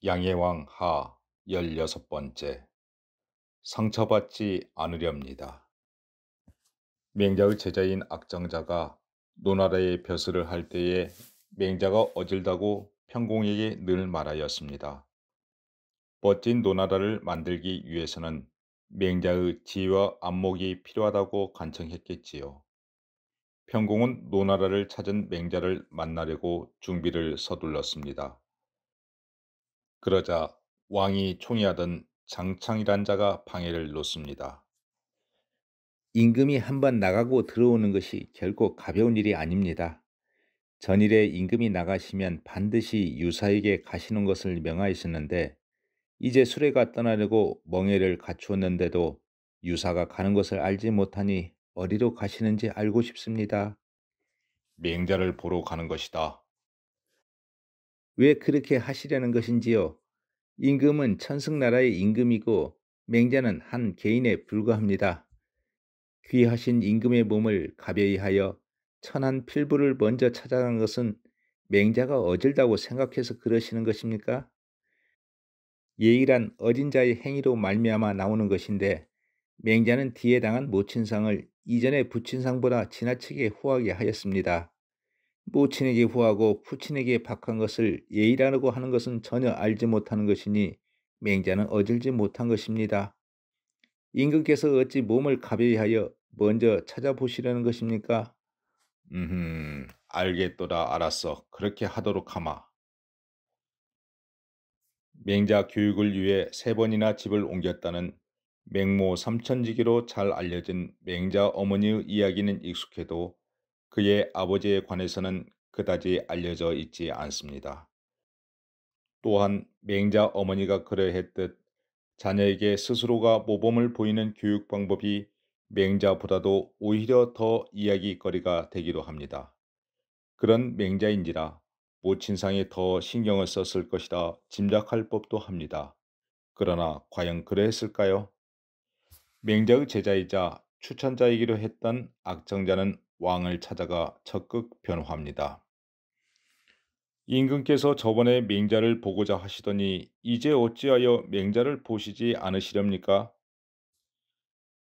양예왕 하 16번째. 상처받지 않으렵니다. 맹자의 제자인 악정자가 노나라의 벼슬을 할 때에 맹자가 어질다고 평공에게 늘 말하였습니다. 멋진 노나라를 만들기 위해서는 맹자의 지혜와 안목이 필요하다고 간청했겠지요. 평공은 노나라를 찾은 맹자를 만나려고 준비를 서둘렀습니다. 그러자 왕이 총애하던 장창이란 자가 방해를 놓습니다. 임금이 한번 나가고 들어오는 것이 결코 가벼운 일이 아닙니다. 전일에 임금이 나가시면 반드시 유사에게 가시는 것을 명하였었는데 이제 수레가 떠나려고 멍에를 갖추었는데도 유사가 가는 것을 알지 못하니 어디로 가시는지 알고 싶습니다. 맹자를 보러 가는 것이다. 왜 그렇게 하시려는 것인지요? 임금은 천승나라의 임금이고 맹자는 한 개인에 불과합니다. 귀하신 임금의 몸을 가벼이 하여 천한 필부를 먼저 찾아간 것은 맹자가 어질다고 생각해서 그러시는 것입니까? 예의란 어린 자의 행위로 말미암아 나오는 것인데 맹자는 뒤에 당한 모친상을 이전의 부친상보다 지나치게 후하게 하였습니다. 모친에게 후하고父친에게 박한 것을 예의라고 하는 것은 전혀 알지 못하는 것이니 맹자는 어질지 못한 것입니다. 임금께서 어찌 몸을 가벼이 하여 먼저 찾아보시려는 것입니까? 알겠도다. 알았어. 그렇게 하도록 하마. 맹자 교육을 위해 3번이나 집을 옮겼다는 맹모 삼천지기로 잘 알려진 맹자 어머니의 이야기는 익숙해도 그의 아버지에 관해서는 그다지 알려져 있지 않습니다. 또한 맹자 어머니가 그러했듯 자녀에게 스스로가 모범을 보이는 교육 방법이 맹자보다도 오히려 더 이야기거리가 되기도 합니다. 그런 맹자인지라 모친상에 더 신경을 썼을 것이라 짐작할 법도 합니다. 그러나 과연 그러했을까요? 맹자의 제자이자 추천자이기도 했던 악정자는 왕을 찾아가 적극 변호합니다. 임금께서 저번에 맹자를 보고자 하시더니 이제 어찌하여 맹자를 보시지 않으시렵니까?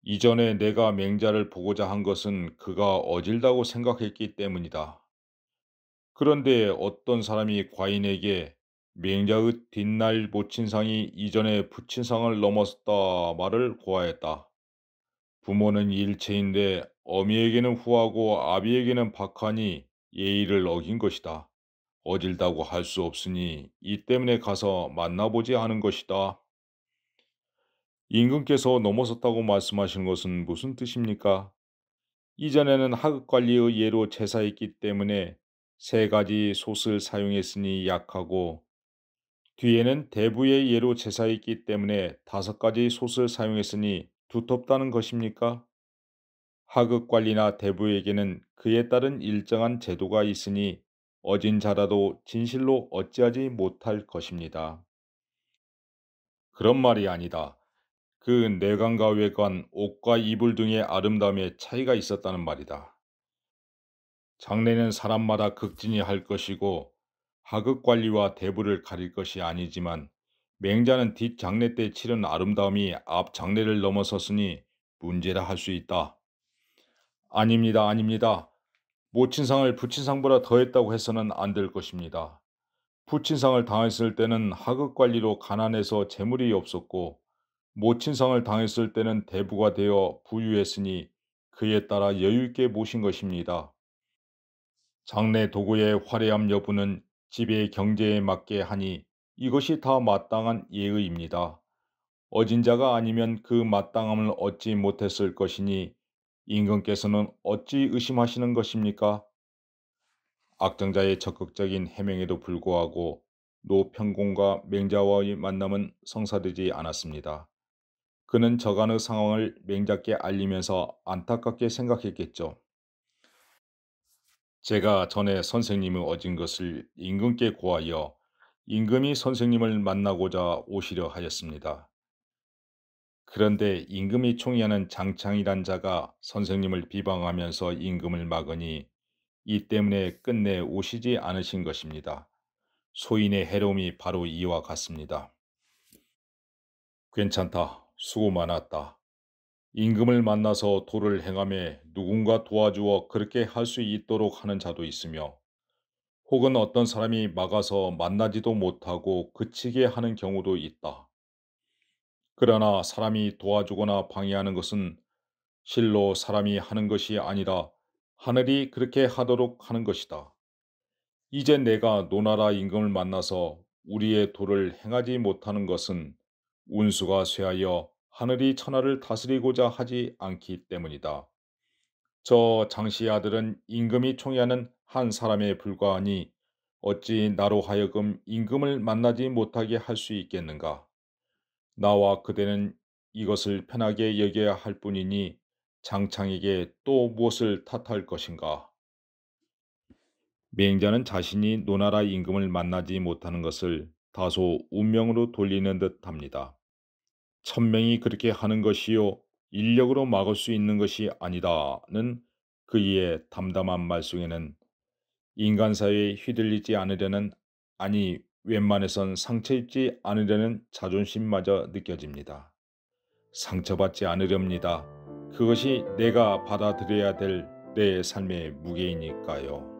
이전에 내가 맹자를 보고자 한 것은 그가 어질다고 생각했기 때문이다. 그런데 어떤 사람이 과인에게 맹자의 뒷날 모친상이 이전에 부친상을 넘었다 말을 고하였다. 부모는 일체인데 어미에게는 후하고 아비에게는 박하니 예의를 어긴 것이다. 어질다고 할 수 없으니 이 때문에 가서 만나보지 하는 것이다. 임금께서 넘어섰다고 말씀하시는 것은 무슨 뜻입니까? 이전에는 하급관리의 예로 제사했기 때문에 3가지 솥을 사용했으니 약하고 뒤에는 대부의 예로 제사했기 때문에 5가지 솥을 사용했으니 두텁다는 것입니까? 하급관리나 대부에게는 그에 따른 일정한 제도가 있으니 어진 자라도 진실로 어찌하지 못할 것입니다. 그런 말이 아니다. 그 내관과 외관, 옷과 이불 등의 아름다움에 차이가 있었다는 말이다. 장래는 사람마다 극진히 할 것이고 하급 관리와 대부를 가릴 것이 아니지만 맹자는 뒷장래 때 치른 아름다움이 앞 장래를 넘어섰으니 문제라 할 수 있다. 아닙니다, 아닙니다. 모친상을 부친상보다 더했다고 해서는 안 될 것입니다. 부친상을 당했을 때는 하급 관리로 가난해서 재물이 없었고 모친상을 당했을 때는 대부가 되어 부유했으니 그에 따라 여유 있게 모신 것입니다. 장래 도구의 화려함 여부는 집의 경제에 맞게 하니 이것이 다 마땅한 예의입니다. 어진 자가 아니면 그 마땅함을 얻지 못했을 것이니 임금께서는 어찌 의심하시는 것입니까? 악정자의 적극적인 해명에도 불구하고 노평공과 맹자와의 만남은 성사되지 않았습니다. 그는 저간의 상황을 맹자께 알리면서 안타깝게 생각했겠죠. 제가 전에 선생님의 어진 것을 임금께 고하여 임금이 선생님을 만나고자 오시려 하였습니다. 그런데 임금이 총애하는 장창이란 자가 선생님을 비방하면서 임금을 막으니 이 때문에 끝내 오시지 않으신 것입니다. 소인의 해로움이 바로 이와 같습니다. 괜찮다. 수고 많았다. 임금을 만나서 도를 행하며 누군가 도와주어 그렇게 할 수 있도록 하는 자도 있으며, 혹은 어떤 사람이 막아서 만나지도 못하고 그치게 하는 경우도 있다. 그러나 사람이 도와주거나 방해하는 것은 실로 사람이 하는 것이 아니라 하늘이 그렇게 하도록 하는 것이다. 이제 내가 노나라 임금을 만나서 우리의 도를 행하지 못하는 것은 운수가 쇠하여 하늘이 천하를 다스리고자 하지 않기 때문이다. 저 장씨의 아들은 임금이 총애하는 한 사람에 불과하니 어찌 나로 하여금 임금을 만나지 못하게 할 수 있겠는가? 나와 그대는 이것을 편하게 여겨야 할 뿐이니 장창에게 또 무엇을 탓할 것인가? 맹자는 자신이 노나라 임금을 만나지 못하는 것을 다소 운명으로 돌리는 듯 합니다. 천명이 그렇게 하는 것이요 인력으로 막을 수 있는 것이 아니다는 그의 담담한 말 속에는 인간사회에 휘둘리지 않으려는, 아니 웬만해선 상처 입지 않으려는 자존심마저 느껴집니다. 상처받지 않으렵니다. 그것이 내가 받아들여야 될 내 삶의 무게이니까요.